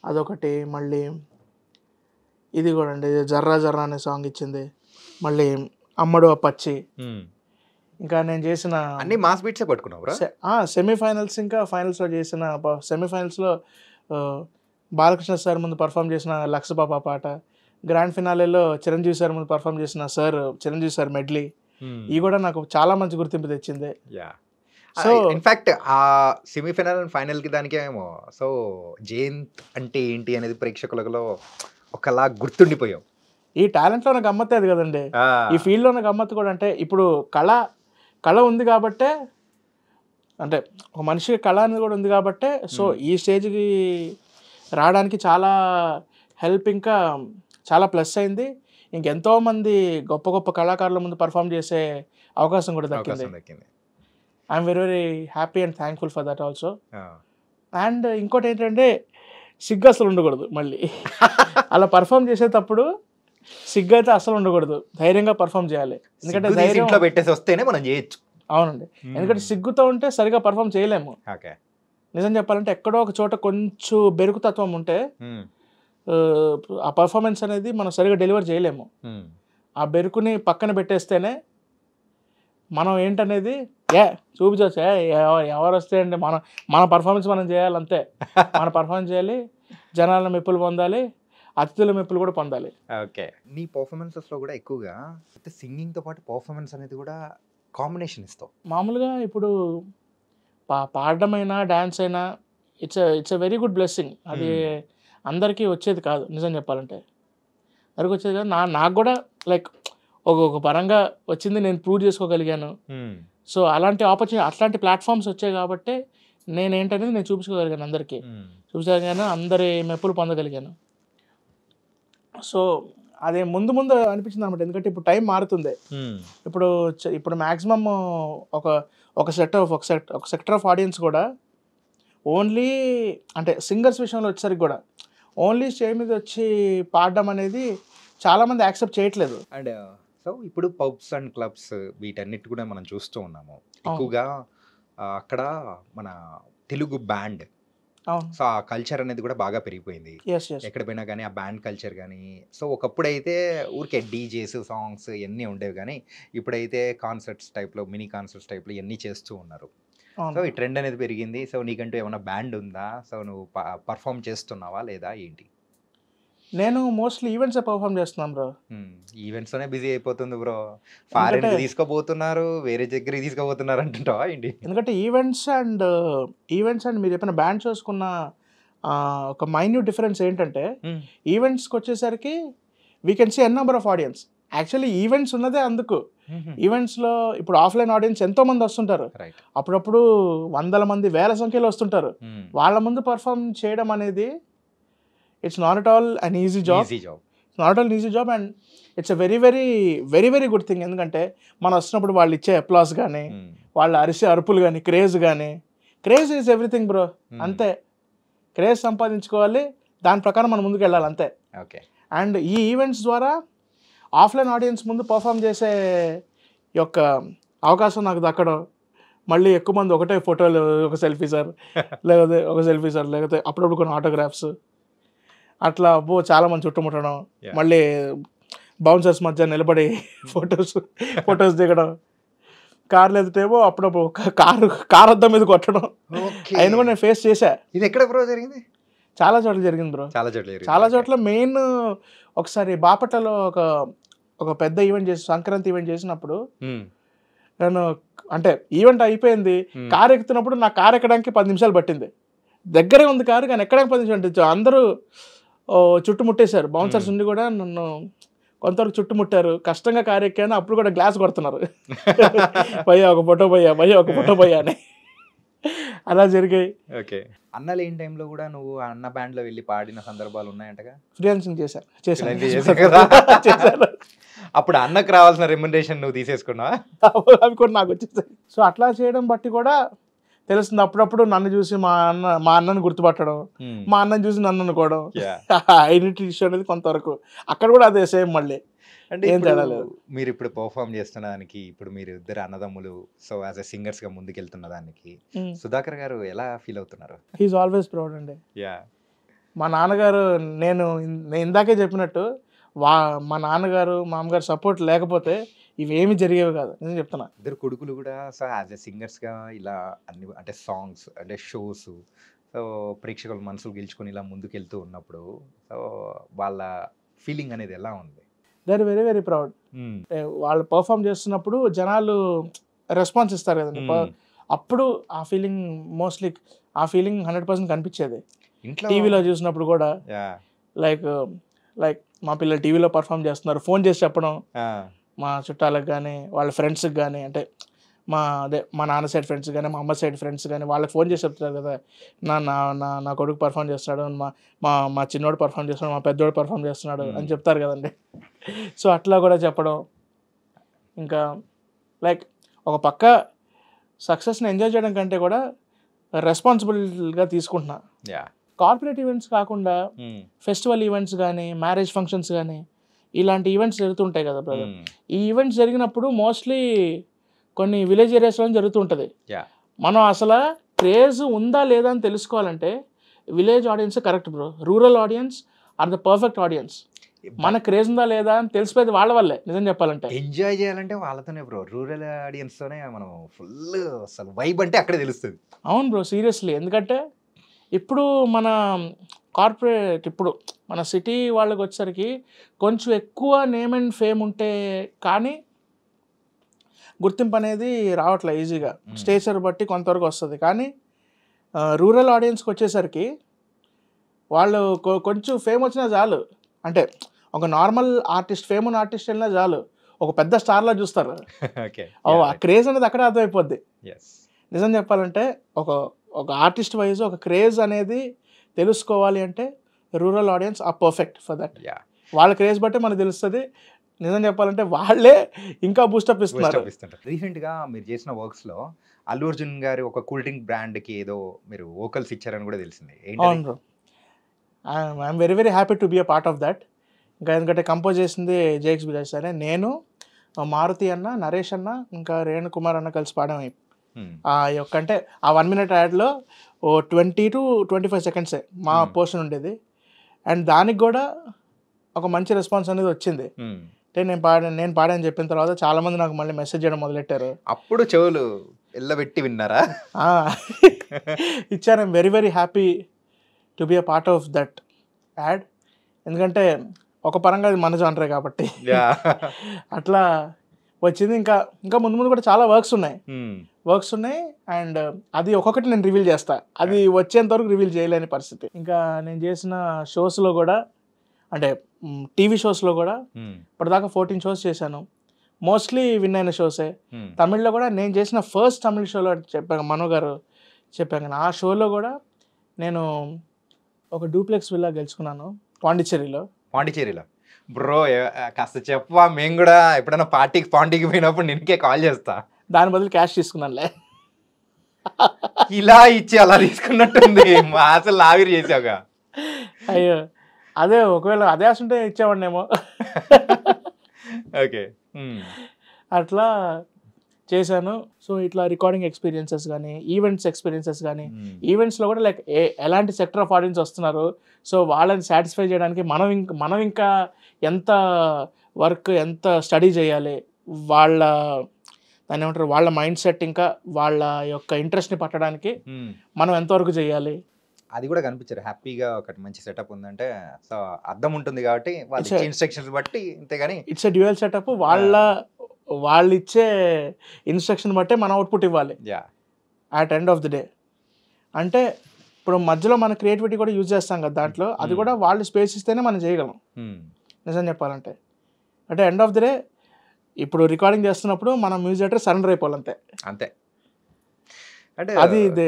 అదొకటి, మళ్ళీ ఇది కూడా అండి జర్రా జర్రా అనే సాంగ్ ఇచ్చింది, మళ్ళీ అమ్మడు పచ్చి. ఇంకా నేను చేసిన అన్ని మాస్ బీట్సే పట్టుకున్నావు. సెమీఫైనల్స్ ఇంకా ఫైనల్స్లో చేసిన సెమీఫైనల్స్లో బాలకృష్ణ సార్ ముందు పర్ఫామ్ చేసిన లక్ష పాప పాట, గ్రాండ్ ఫినాలేలో చిరంజీవి సార్ ముందు పర్ఫామ్ చేసిన చిరంజీవి సార్ మెడ్లీ, ఇవి కూడా నాకు చాలా మంచి గుర్తింపు తెచ్చింది. సో ఇన్ఫాక్ట్ ఆ సెమీఫైనల్ అండ్ ఫైనల్కి దానికి ఏమో సో జయంత్ అంటే ఏంటి అనేది ప్రేక్షకులలో ఒకలా గుర్తుండిపోయాం. ఈ టాలెంట్లో ఉన్న గమ్మత్తే అది కదండి, ఈ ఫీల్డ్లో ఉన్న గమ్మత్తు కూడా. అంటే ఇప్పుడు కళ ఉంది కాబట్టే, అంటే ఒక మనిషికి కళ అనేది కూడా ఉంది కాబట్టే సో ఈ స్టేజ్కి రావడానికి చాలా హెల్ప్, ఇంకా చాలా ప్లస్ అయింది. ఇంకెంతోమంది గొప్ప గొప్ప కళాకారుల ముందు పర్ఫామ్ చేసే అవకాశం కూడా దక్కింది. I'm very very happy and thankful for that also. And ఇంకోటి ఏంటంటే, సిగ్గు అసలు ఉండకూడదు. మళ్ళీ అలా పర్ఫామ్ చేసేటప్పుడు సిగ్గు అయితే అసలు ఉండకూడదు, ధైర్యంగా పర్ఫామ్ చేయాలి. ఎందుకంటే ధైర్యంలో పెట్టేసి వస్తేనే మనం చేయొచ్చు. అవునండి, ఎందుకంటే సిగ్గుతో ఉంటే సరిగా పర్ఫామ్ చేయలేము. నిజం చెప్పాలంటే ఎక్కడో ఒక చోట కొంచెం బెరుకుతత్వం ఉంటే ఆ పర్ఫార్మెన్స్ అనేది మనం సరిగా డెలివర్ చేయలేము. ఆ బెరుకుని పక్కన పెట్టేస్తేనే మనం ఏంటనేది చూపించవచ్చు. ఎవరు వస్తే అండి మన పర్ఫార్మెన్స్ మనం చేయాలి, అంతే. మన పర్ఫార్మెన్స్ చేయాలి, జనాల మెప్పులు పొందాలి, అతిథుల మెప్పులు కూడా పొందాలి. ఓకే, నీ పర్ఫార్మెన్సెస్లో కూడా ఎక్కువగా సింగింగ్తో పాటు పర్ఫార్మెన్స్ అనేది కూడా కాంబినేషన్ ఇస్తావు. మామూలుగా ఇప్పుడు పాడడం అయినా డాన్స్ అయినా it's a very good blessing. అది అందరికీ వచ్చేది కాదు, నిజం చెప్పాలంటే అందరికి వచ్చేది కాదు. నాకు కూడా లైక్ ఒక పరంగా వచ్చింది, నేను ప్రూవ్ చేసుకోగలిగాను. సో అలాంటి ఆపర్చునిటీ, అట్లాంటి ప్లాట్ఫామ్స్ వచ్చాయి కాబట్టి నేనేంటనేది నేను చూపించుకోగలిగాను, అందరికీ చూపించగలిగాను, అందరి మెప్పులు పొందగలిగాను. సో అదే ముందు ముందు అనిపించింది అనమాట. ఎందుకంటే ఇప్పుడు టైం మారుతుంది. ఇప్పుడు మ్యాక్సిమమ్ ఒక ఒక సెక్టర్ ఆఫ్ ఆడియన్స్ కూడా ఓన్లీ అంటే సింగర్స్ విషయంలో వచ్చేసరికి కూడా ఓన్లీ స్టేజ్ మీద వచ్చి పాడడం అనేది చాలామంది యాక్సెప్ట్ చేయట్లేదు. అండ్ సో ఇప్పుడు పబ్స్ అండ్ క్లబ్స్ వీటన్నిటి కూడా మనం చూస్తూ ఉన్నాము ఎక్కువగా. అక్కడ మన తెలుగు బ్యాండ్, సో ఆ కల్చర్ అనేది కూడా బాగా పెరిగిపోయింది ఎక్కడ పోయినా కానీ, ఆ బ్యాండ్ కల్చర్ కానీ. సో ఒకప్పుడు అయితే ఊరికే డీజేస్ సాంగ్స్ ఇవన్నీ ఉండేవి, కానీ ఇప్పుడైతే కాన్సర్ట్స్ టైప్లో, మినీ కాన్సర్ట్స్ టైప్లో ఇవన్నీ చేస్తూ ఉన్నారు. సో ఈ ట్రెండ్ అనేది పెరిగింది. సో నీకంటూ ఏమైనా బ్యాండ్ ఉందా? సో నువ్వు పర్ఫామ్ చేస్తున్నావా లేదా ఏంటి? నేను మోస్ట్లీ ఈవెంట్స్ పర్ఫామ్ చేస్తున్నాను బ్రో. ఈవెంట్స్ లోనే బిజీ అయిపోతుంది బ్రో. ఫారెన్ తీసుకోబోతున్నారు, వేరే దగ్గరికి తీసుకోబోతున్నారు అంటుంటావా ఏంటి? ఎందుకంటే ఈవెంట్స్ అండ్ మీరు చెప్పిన బ్యాండ్ చూసుకున్న ఒక మైన్యూట్ డిఫరెన్స్ ఏంటంటే, ఈవెంట్స్కి వచ్చేసరికి we can see n number of audience. Actually events ఉన్నదే అందుకు. ఈవెంట్స్లో ఇప్పుడు ఆఫ్లైన్ ఆడియన్స్ ఎంతో మంది వస్తుంటారు, అప్పుడప్పుడు వందల మంది, వేల సంఖ్యలో వస్తుంటారు. వాళ్ళ ముందు పర్ఫామ్ చేయడం అనేది it's not at all an easy job. It's not at all an easy job, and it's a very very very very good thing. ఎందుకంటే మనం వచ్చినప్పుడు వాళ్ళు ఇచ్చే అప్లాస్ కానీ, వాళ్ళు అరిసే అరుపులు కానీ, క్రేజ్ ఈజ్ ఎవ్రీథింగ్ బ్రో. అంతే, క్రేజ్ సంపాదించుకోవాలి, దాని ప్రకారం మనం ముందుకు వెళ్ళాలి అంతే. ఓకే. అండ్ ఈ ఈవెంట్స్ ద్వారా ఆఫ్లైన్ ఆడియన్స్ ముందు పర్ఫామ్ చేసే యొక్క అవకాశం నాకు దక్కడం, మళ్ళీ ఎక్కువ మంది ఒకటే ఫోటోలు, ఒక సెల్ఫీ సార్ లేకపోతే అప్పుడప్పుడు కొన్ని ఆటోగ్రాఫ్స్, అట్లా చాలా మంది చుట్టుముట్టడం, మళ్ళీ బౌన్సర్స్ మధ్య నిలబడి ఫొటోస్ దిగడం, కార్లు ఎదుటేమో అప్పుడప్పుడు కార్ అద్దం మీద కొట్టడం, అయినా కూడా నేను ఫేస్ చేశా. ఇది ఎక్కడ బ్రో జరిగింది? చాలా చోట్ల జరిగింది బ్రో, చాలా చోట్ల. మెయిన్ ఒకసారి బాపట్లలో ఒక పెద్ద ఈవెంట్ చేసి, సంక్రాంతి ఈవెంట్ చేసినప్పుడు నేను అంటే ఈవెంట్ అయిపోయింది, కారు ఎక్కుతున్నప్పుడు నా కారు ఎక్కడానికి 10 నిమిషాలు పట్టింది. దగ్గరే ఉంది కారు, కానీ ఎక్కడానికి 10 నిమిషాలు. అందరూ చుట్టుముట్టేశారు, బౌన్సర్స్ ఉండి కూడా నన్ను కొంతవరకు చుట్టుముట్టారు. కష్టంగా కారు ఎక్కాను, అప్పుడు కూడా గ్లాస్ కొడుతున్నారు, భయ్యా ఒక ఫోటో భయ్యా అని. అలా జరిగాయి. ఓకే. అన్న లేని టైంలో కూడా నువ్వు అన్న బ్యాండ్ లో వెళ్ళి పాడిన సందర్భాలు ఉన్నాయంటగా? ఫ్రీలాన్సింగ్ చేశాను. అప్పుడు అన్నకు రావాల్సిన రెమ్యునరేషన్ నువ్వు తీసేసుకున్నావా? అవి కూడా నాకు వచ్చేసాయి. సో అట్లా చేయడం బట్టి కూడా తెలుస్తుంది. అప్పుడప్పుడు నన్ను చూసి మా అన్నను గుర్తుపట్టడం, మా అన్నను చూసి నన్ను అనుకోవడం, ఐడెంటిటీ ఇష్యూ అనేది కొంతవరకు అక్కడ కూడా అదే సేమ్. మళ్ళీ అంటే ఏం తేడా లేదు. మీరు ఇప్పుడు పర్ఫామ్ చేస్తున్నదానికి, ఇప్పుడు మీరు ఇద్దరు అన్నదమ్ములు సో యాజ్ ఎ సింగర్స్ గా ముందుకెళ్తున్న దానికి సుధాకర్ గారు ఎలా ఫీల్ అవుతున్నారు? హీఈస్ ఆల్వేస్ ప్రౌడ్ అండి. మా నాన్నగారు, నేను ఇందాకే చెప్పినట్టు, మా నాన్నగారు మా అమ్మగారు సపోర్ట్ లేకపోతే ఇవేమి జరిగేవి కాదు, నేను చెప్తున్నా. ఇద్దరు కొడుకులు కూడా సో యాజ్ ఎ సింగర్స్గా ఇలా అన్ని అంటే సాంగ్స్ అంటే షోస్, సో ప్రేక్షకుల మనసులు గెలుచుకొని ఇలా ముందుకెళ్తూ ఉన్నప్పుడు సో వాళ్ళ ఫీలింగ్ అనేది ఎలా ఉంది? They are very very proud. వాళ్ళు పర్ఫామ్ చేస్తున్నప్పుడు జనాలు రెస్పాన్స్ ఇస్తారు కదండి, అప్పుడు ఆ ఫీలింగ్ 100% కనిపించేది. టీవీలో చూసినప్పుడు కూడా లైక్ మా పిల్లలు టీవీలో పర్ఫామ్ చేస్తున్నారు, ఫోన్ చేసి చెప్పడం మా చుట్టాలకు కానీ, వాళ్ళ ఫ్రెండ్స్కి కానీ, అంటే మా నాన్న సైడ్ ఫ్రెండ్స్ కానీ, మా అమ్మ సైడ్ ఫ్రెండ్స్ కానీ, వాళ్ళకి ఫోన్ చేసి చెప్తారు కదా, నా కొడుకు పర్ఫామ్ చేస్తున్నాడు, మా చిన్నోడు పర్ఫామ్ చేస్తున్నాడు, మా పెద్దోడు పర్ఫామ్ చేస్తున్నాడు అని చెప్తారు కదండి. సో అట్లా కూడా చెప్పడం, ఇంకా లైక్ ఒక పక్క సక్సెస్ని ఎంజాయ్ చేయడం కంటే కూడా రెస్పాన్సిబుల్గా తీసుకుంటున్నా. కార్పొరేట్ ఈవెంట్స్ కాకుండా ఫెస్టివల్ ఈవెంట్స్ కానీ, మ్యారేజ్ ఫంక్షన్స్ కానీ, ఇలాంటి ఈవెంట్స్ జరుగుతుంటాయి కదా బ్రదర్. ఈ ఈవెంట్స్ జరిగినప్పుడు మోస్ట్లీ కొన్ని విలేజ్ ఏరియాస్లో జరుగుతుంటుంది. మనం అసలు క్రేజ్ ఉందా లేదా అని తెలుసుకోవాలంటే village audience correct bro. Rural audience are the perfect audience. మన క్రేజ్ ఉందా లేదా అని తెలిసిపోయేది వాళ్ళ వల్లే, నిజం చెప్పాలంటే. ఎంజాయ్ చేయాలంటే వాళ్ళతోనే బ్రో, రూరల్ ఆడియన్స్తోనే మనం ఫుల్ అసలు వైబ్ అంటే అక్కడే తెలుస్తుంది. అవును బ్రో, సీరియస్లీ. ఎందుకంటే ఇప్పుడు మన కార్పొరేట్, ఇప్పుడు మన సిటీ వాళ్ళకి వచ్చేసరికి కొంచెం ఎక్కువ నేమ్ అండ్ ఫేమ్ ఉంటే కానీ గుర్తింపు అనేది రావట్లే ఈజీగా. స్టేచర్ బట్టి కొంతవరకు వస్తుంది, కానీ రూరల్ ఆడియన్స్కి వచ్చేసరికి వాళ్ళు కొంచెం ఫేమ్ వచ్చినా చాలు, అంటే ఒక నార్మల్ ఆర్టిస్ట్, ఫేమ్ ఉన్న ఆర్టిస్ట్ వెళ్ళినా చాలు, ఒక పెద్ద స్టార్లా చూస్తారు. ఆ క్రేజ్ అనేది అక్కడే అర్థమైపోద్ది. నిజం చెప్పాలంటే ఒక ఆర్టిస్ట్ వైజ్ ఒక క్రేజ్ అనేది తెలుసుకోవాలి అంటే rural audience are perfect for that. వాళ్ళ క్రేజ్ బట్టే మనకు తెలుస్తుంది. నిజం చెప్పాలంటే వాళ్ళే ఇంకా బూస్టప్ ఇస్తున్నారు. రీసెంట్గా మీరు చేసిన వర్క్స్లో అల్లు అర్జున్ గారి ఒక కూల్ డ్రింక్ బ్రాండ్కి ఏదో మీరు వోకల్స్ ఇచ్చారని కూడా తెలిసింది. అవును bro, I'm very very happy to be a part of that. ఇంకా ఎందుకంటే కంపోజ్ చేసింది జేఎక్స్ విజయ్ సరే, నేను మారుతి అన్న, నరేష్ అన్న, ఇంకా రేణు కుమార్ అన్న కలిసి పాడాము. ఆ యొక్క అంటే ఆ 1 minute యాడ్లో 20 to 25 seconds మా పోర్షన్ ఉండేది. అండ్ దానికి కూడా ఒక మంచి రెస్పాన్స్ అనేది వచ్చింది. అంటే నేను పాడాను చెప్పిన తర్వాత చాలామంది నాకు మళ్ళీ మెసేజ్ చేయడం మొదలెట్టారు. అప్పుడు చెవులు ఎల్లబెట్టి విన్నారా? ఇచ్చారు. I'm very very happy to be a part of that add. ఎందుకంటే ఒక పరంగా అది మన జానరే కాబట్టి అట్లా వచ్చింది. ఇంకా ముందు ముందు కూడా చాలా వర్క్స్ ఉన్నాయి. అండ్ అది ఒక్కొక్కటి నేను రివీల్ చేస్తా. అది వచ్చేంత వరకు రివీల్ చేయలేని పరిస్థితి. ఇంకా నేను చేసిన షోస్లో కూడా, అంటే టీవీ షోస్లో కూడా ఇప్పటిదాకా 14 shows చేశాను. మోస్ట్లీ విన్ అయిన షోసే. తమిళ్లో కూడా నేను చేసిన ఫస్ట్ తమిళ షోలో చెప్పాను, మనో గారు చెప్పాను కానీ, ఆ షోలో కూడా నేను ఒక డూప్లెక్స్ విల్లా గెలుచుకున్నాను పాండిచ్చేరిలో. బ్రో కాస్త చెప్పవా, మేము కూడా ఎప్పుడైనా పార్టీకి పోయినప్పుడు నిన్నే కాల్ చేస్తా. దాని బదులు క్యాష్ తీసుకున్నానులే. ఇలా ఇచ్చి అలా తీసుకున్నట్టుంది. అసలు లావిరి చేసావుగా. అయ్యో, అదే ఒకవేళ అదే అసంటే ఇచ్చేవాడినేమో. ఓకే, అట్లా చేశాను. సో ఇట్లా రికార్డింగ్ ఎక్స్పీరియన్సెస్ కానీ, ఈవెంట్స్ ఎక్స్పీరియన్సెస్ కానీ, ఈవెంట్స్లో కూడా లైక్ ఎలాంటి సెక్టర్ ఆఫ్ ఆడియన్స్ వస్తున్నారు, సో వాళ్ళని సాటిస్ఫై చేయడానికి మనం ఇంకా ఎంత వర్క్, ఎంత స్టడీ చేయాలి, దాన్ని ఏమంటారు, వాళ్ళ మైండ్ సెట్, ఇంకా వాళ్ళ యొక్క ఇంట్రెస్ట్ని పట్టడానికి మనం ఎంతవరకు చేయాలి, అది కూడా కనిపించారు. హ్యాపీగా ఒకటి మంచి సెటప్ ఉందంటే సో అర్థం ఉంటుంది కాబట్టి వాళ్ళ ఇన్స్ట్రక్షన్స్ బట్టి, అంతేగాని ఇట్స్ ఎ డ్యూయల్ సెటప్. వాళ్ళు ఇచ్చే ఇన్స్ట్రక్షన్ బట్టే మన అవుట్పుట్ ఇవ్వాలి at end of the day. అంటే ఇప్పుడు మధ్యలో మన క్రియేటివిటీ కూడా యూజ్ చేస్తాం కదా దాంట్లో, అది కూడా వాళ్ళు స్పేస్ ఇస్తేనే మనం చేయగలం. నిజం చెప్పాలంటే అంటే ఎండ్ ఆఫ్ ది డే ఇప్పుడు రికార్డింగ్ చేస్తున్నప్పుడు మనం మ్యూజిక్ డైరెక్టర్ సరెండర్ అయిపోవాలి అంతే. అంటే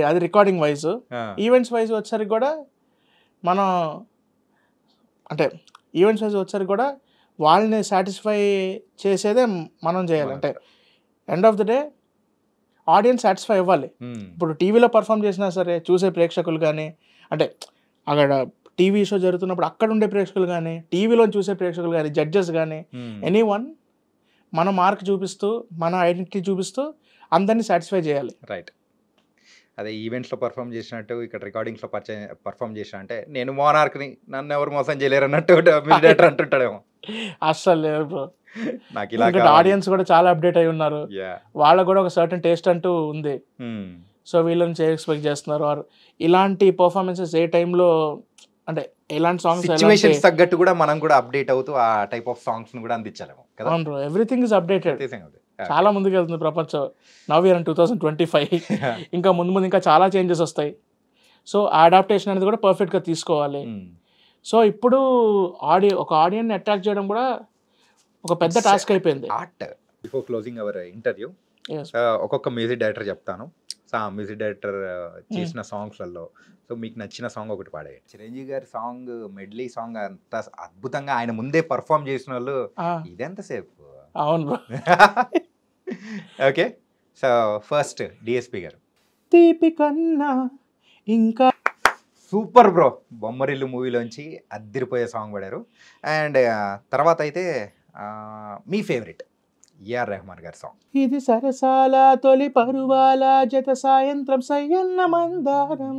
అది రికార్డింగ్ వైజ్. ఈవెంట్స్ వైజ్ వచ్చేసరికి కూడా మనం అంటే వాళ్ళని సాటిస్ఫై చేసేదే మనం చేయాలి. అంటే end of the day audience satisfy అవ్వాలి. ఇప్పుడు టీవీలో పర్ఫామ్ చేసినా సరే చూసే ప్రేక్షకులు కానీ, అంటే అక్కడ టీవీ షో జరుగుతున్నప్పుడు అక్కడ ఉండే ప్రేక్షకులు కానీ, టీవీలో చూసే ప్రేక్షకులు కానీ, జడ్జెస్ కానీ, ఎనీవన్ మన మార్క్ చూపిస్తూ, మన ఐడెంటిటీ చూపిస్తూ అందరినీ సాటిస్ఫై చేయాలి. రైట్. అదే ఈవెంట్స్లో పర్ఫామ్ చేసినట్టు ఇక్కడ రికార్డింగ్స్లో పర్ఫామ్ చేసిన అంటే నేను మోనార్క్ని, నన్ను ఎవరు మోసం చేయలేరు అన్నట్టు డైరెక్టర్ అంటుంటాడేమో. అస్సలు లేదు బ్రో. నాకు ఆడియన్స్ కూడా చాలా అప్డేట్ అయి ఉన్నారు. వాళ్ళకు కూడా ఒక సర్టన్ టేస్ట్ అంటూ ఉంది. సో వీళ్ళ నుంచి ఎక్స్పెక్ట్ చేస్తున్నారు. ఇలాంటి పర్ఫార్మెన్సెస్ ఏ టైంలో, అంటే ఎలాంటి సాంగ్స్ సిచ్యువేషన్స్ తగ్గట్టు కూడా మనం కూడా అప్డేట్ అవుతూ ఆ టైప్ ఆఫ్ సాంగ్స్ కూడా అందించాలేమో కదా. అవును బ్రో, ఎవ్రీథింగ్ ఇస్ అప్డేటెడ్. చాలా ముందుకు వెళ్తుంది ప్రపంచం. Now year 2025. ఇంకా ముందు ఇంకా చాలా చేంజెస్ వస్తాయి. సో ఆ అడాప్టేషన్ అనేది కూడా పర్ఫెక్ట్గా తీసుకోవాలి. సో ఇప్పుడు ఒక ఆడియన్ని అట్రాక్ట్ చేయడం కూడా ఒక పెద్ద టాస్క్ అయిపోయింది. బిఫోర్ క్లోజింగ్ అవర్ ఇంటర్వ్యూ ఒక్కొక్క మ్యూజిక్ డైరెక్టర్ చెప్తాను. సో ఆ మ్యూజిక్ డైరెక్టర్ చేసిన సాంగ్స్లలో సో మీకు నచ్చిన సాంగ్ ఒకటి పాడే. చిరంజీవి గారి సాంగ్, మెడ్లీ సాంగ్ అంత అద్భుతంగా ఆయన ముందే పర్ఫామ్ చేసిన వాళ్ళు ఇదెంతసేపు. అవును. ఓకే, సో ఫస్ట్ డిఎస్పి గారు. తీపి కన్నా ఇంకా సూపర్ బ్రో, బొమ్మరిల్లు మూవీలోంచి అద్దిరిపోయే సాంగ్ పాడారు. అండ్ తర్వాత అయితే మీ ఫేవరెట్ ఏఆర్ రెహమాన్ గారి సాంగ్. ఇది సరసాల తొలి పరువాల జత సాయంత్రం సయ్యన్న మందారం,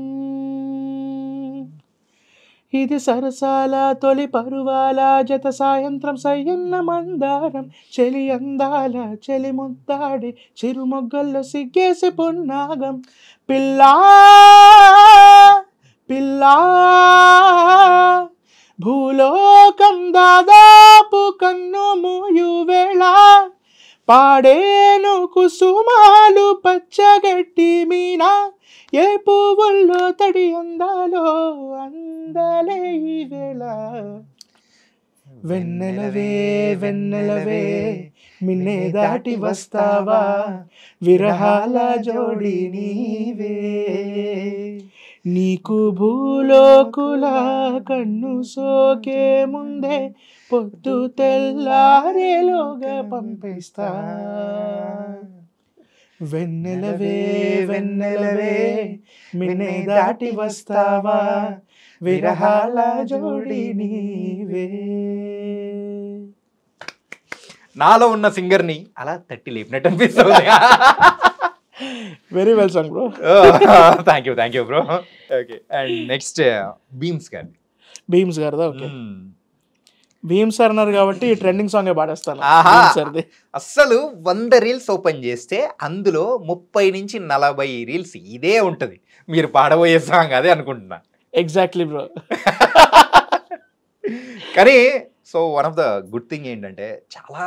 ఇది సరసాల తొలి పరువాల జత సాయంత్రం సయ్యన్న మందారం, చెలి అందాల చెలి ముద్దాడి చిరుమొగ్గల్లో సిగ్గేసి పున్నాగం, పిల్లా పిల్లా భూలోకం దాదాపు కన్ను మూయు వేళ, పాడేను కుసుమాలు పచ్చగట్టి మీనా, ఏ పువ్వుల్లో తడి అందాలో అందలే ఈ వేళ, వెన్నెలవే వెన్నెలవే మిన్నే దాటి వస్తావా, విరహాల జోడి నీవే, నీకు భూలోకుల కన్ను సోకే ముందే పొద్దు తెల్లారేలోగా పంపిస్తా. వెన్నెలవే వెన్నెలవే మిన్నే దాటి వస్తావా, విరహాల జోడి నీవే. నాలో ఉన్న సింగర్ని అలా తట్టి లేపినట్టు అనిపిస్తుంది. Very well song bro. Thank you bro. Okay, and next Bheems గారి. భీమ్స్ గారిదా? ఓకే, భీమ్స్ సార్ అన్నారు కాబట్టి ట్రెండింగ్ సాంగ్ పాడేస్తాను. అస్సలు 100 రీల్స్ ఓపెన్ చేస్తే అందులో 30 నుంచి 40 రీల్స్ ఇదే ఉంటది. మీరు పాడబోయే సాంగ్ అదే అనుకుంటున్నా. Exactly bro. కానీ so one of the good thing ఏంటంటే చాలా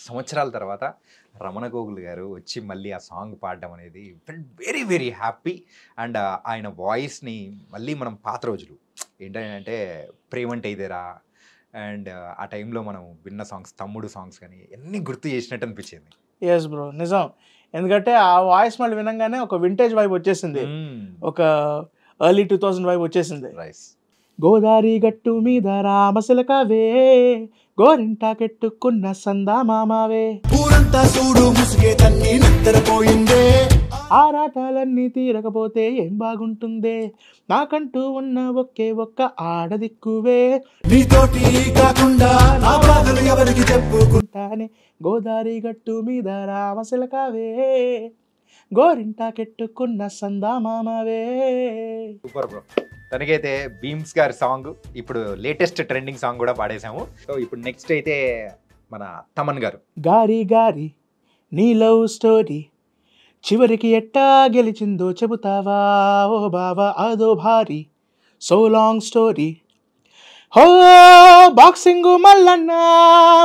సంవత్సరాల తర్వాత రమణ గోగుల్ గారు వచ్చి మళ్ళీ ఆ సాంగ్ పాడడం అనేది వెరీ వెరీ హ్యాపీ. అండ్ ఆయన వాయిస్ని మళ్ళీ మనం పాత రోజులు ఏంటంటే ప్రేమంటే ఇదేరా అండ్ ఆ టైంలో మనం విన్న సాంగ్స్, తమ్ముడు సాంగ్స్ కానీ అన్నీ గుర్తు చేసినట్టు అనిపించింది. ఎస్ బ్రో, నిజం. ఎందుకంటే ఆ వాయిస్ మళ్ళీ వినంగానే ఒక వింటేజ్ వైబ్ వచ్చేసింది, ఒక ఎర్లీ 2000 వైబ్ వచ్చేసింది. రైస్. గోదారి గట్టు మీద రామశిలకవే, గోరింటా కెట్టుకున్న సందా మామావే, ఊరంతా చూడు ముసుగే తన్ని నిద్రపోయిందే, ఆరాటాలన్నీ తీరకపోతే ఏం బాగుంటుందే, నాకంటూ ఉన్న ఒకే ఒక్క ఆడదిక్కువే, నీతోటి కాకుండా నా బాధలు ఎవరికి చెప్పుకుంటానే, గోదారి గట్టు మీద రామశిలకవే, గోరింటా కెట్టుకున్న సందా మామావే. Super bro. తనకైతే భీమ్స్ గారి సాంగ్ ఇప్పుడు లేటెస్ట్ ట్రెండింగ్ సాంగ్ కూడా పాడేశాము. సో ఇప్పుడు నెక్స్ట్ అయితే మన తమన్ గారు. గారి గారి నీ లవ్ స్టోరీ చివరికి ఎట్టా గెలిచిందో చెబుతావా ఓ బావా, అదో భారీ సో లాంగ్ స్టోరీ. హో బాక్సింగ్ మల్లన్న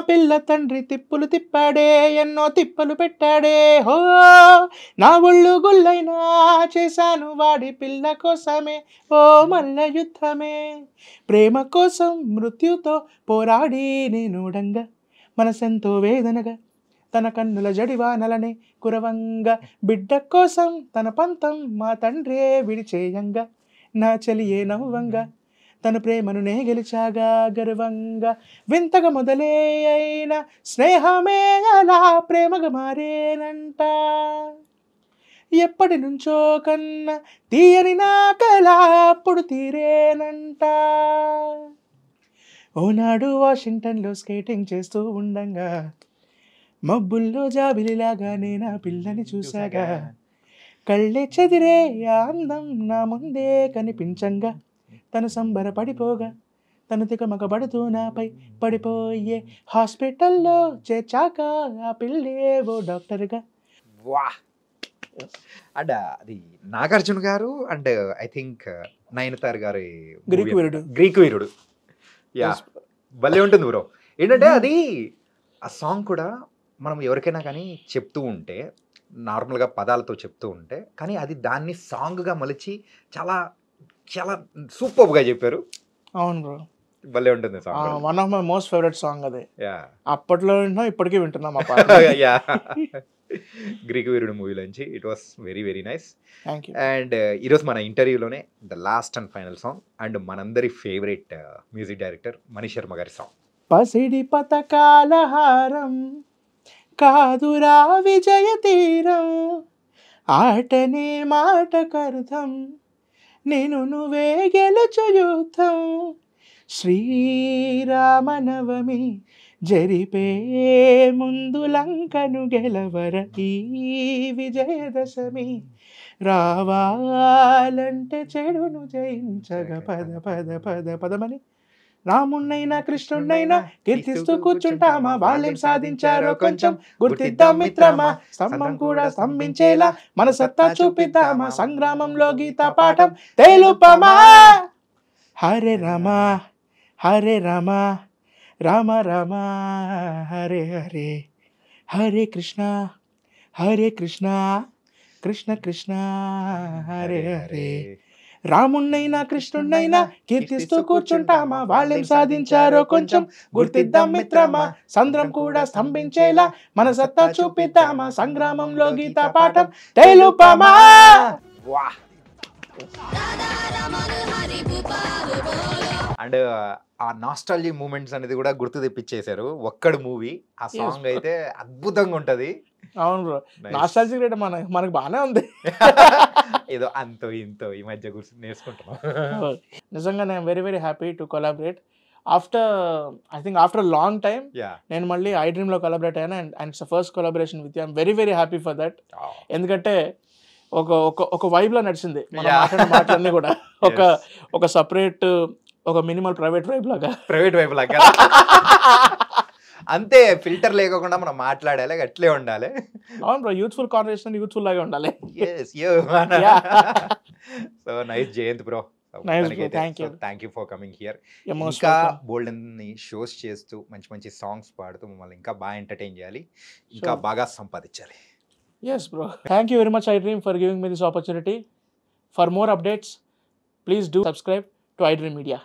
పిల్ల తండ్రి తిప్పులు తిప్పాడే, ఎన్నో తిప్పలు పెట్టాడే, హో నా ఒళ్ళు గుల్లైనా చేశాను వాడి పిల్ల కోసమే, ఓ మల్ల యుద్ధమే, ప్రేమ కోసం మృత్యుతో పోరాడి నేనుడంగా, మనసెంతో వేదనగా తన కన్నుల జడివానలనే కురవంగా, బిడ్డ కోసం తన పంతం మా తండ్రే విడిచేయంగా, నా చెలియే నవ్వంగా తన ప్రేమను నే గెలిచాగా గర్వంగా, వింతగా మొదలే అయిన స్నేహమే అలా ప్రేమగా మారేనంట, ఎప్పటి నుంచో కన్నా తీయని నా కల అప్పుడు తీరేనంట, ఓనాడు వాషింగ్టన్లో స్కేటింగ్ చేస్తూ ఉండంగా, మబ్బుల్లో జాబిలిలాగా నేను ఆ పిల్లని చూసాగా, కళ్ళే చెదిరే ఆ అందం నా ముందే కనిపించంగా, తను సంబరపడిపోగా తను తికమకబడుతూ నాపై పడిపోయే, హాస్పిటల్లో చేర్చాక ఆ పిల్లే ఓ డాక్టర్గా. వా. అండ్ అది నాగార్జున గారు అండ్ ఐ థింక్ నయనతార గారి గ్రీకు వీరుడు. యా, భలే ఉంటుంది బ్రో. ఏంటంటే అది ఆ సాంగ్ కూడా మనం ఎవరికైనా కానీ చెప్తూ ఉంటే నార్మల్గా పదాలతో చెప్తూ ఉంటే, కానీ అది దాన్ని సాంగ్గా మలిచి చాలా చాలా సూపర్గా చెప్పారు. అవును బ్రో, భలే ఉంటుంది song. One of my most favourite song అది. అప్పట్లో వింటున్నాం, ఇప్పటికీ వింటున్నాం. గ్రీకు వీరుడు మూవీలోంచి it was very very nice. Thank you. And ఈరోజు మన ఇంటర్వ్యూలోనే the last and final song and మనందరి favourite music director Mani Sharma గారి సాంగ్. పసిడి పతకాల హారం కాదురా విజయ తీరం, ఆటనే మాటకర్థం నేను నువ్వే గెలుచు యుద్ధం, శ్రీరామనవమి జరిపే ముందు లంకను గెలవర ఈ విజయదశమి, రావాలంటే చెడును జయించగా పద పద పద పదమని, రాముణ్ణైనా కృష్ణుణ్ణైనా కీర్తిస్తూ కూర్చుంటామా, వాళ్ళేం సాధించారో కొంచెం గుర్తిద్దాం మిత్రమా, స్తంభం కూడా స్తంభించేలా మన సత్తా చూపిద్దామా, సంగ్రామంలో గీతా పాఠం తెలుపమా, హరే రామ హరే రామ రామ రామ హరే హరే, హరే కృష్ణ కృష్ణ కృష్ణ హరే హరే, రాముణ్ణైనా కృష్ణుణ్ణైనా కీర్తిస్తూ కూర్చుంటామా, వాళ్ళేం సాధించారో కొంచెం గుర్తిద్దాం మిత్రమా, సంద్రం కూడా స్తంభించేలా మన సత్తా చూపిద్దామా, సంగ్రామంలో గీతా పాఠం తెలుపమా. అండ్ ఆ నాస్టాలజీ మూమెంట్స్ అనేది కూడా గుర్తు తెప్పించేశారు ఒక్కడు మూవీ. ఆ సాంగ్ అయితే అద్భుతంగా ఉంటది. అవును బ్రో, నాస్టాలజిక్ రేట్ మనకు బాగానే ఉంది. ఏదో అంతో ఇంతో ఈ మధ్య నేర్చుకుంటున్నాం. నిజంగా very very happy to collaborate after long time. నేను మళ్ళీ ఐ డ్రీమ్ లో కొలాబరేట్ అయ్యాను and it's first collaboration with you. I'm very very happy for that. ఎందుకంటే ఒక వైబ్ లో నడిచింది మనం మాట్లాడిన మాటలన్నీ కూడా. ఒక సపరేట్ ఒక మినిమల్ ప్రైవేట్ వైబ్ లాగా అంతే, ఫిల్టర్ లేకుండా మనం మాట్లాడాలి, అట్లే ఉండాలి. అవును బ్రో, యూత్ఫుల్ కాన్వర్సేషన్ యూత్ఫుల్ లాగా ఉండాలి. So nice Jayant bro. Thank you for coming here. ఇంకా బోల్డ్ అన్ని షోస్ చేస్తూ మంచి మంచి సాంగ్స్ పాడుతూ మమ్మల్ని ఇంకా బాగా ఎంటర్టైన్ చేయాలి, ఇంకా బాగా సంపాదించాలి. Yes bro, thank you very much iDream for giving me this opportunity. For more updates, please do subscribe to iDream Media.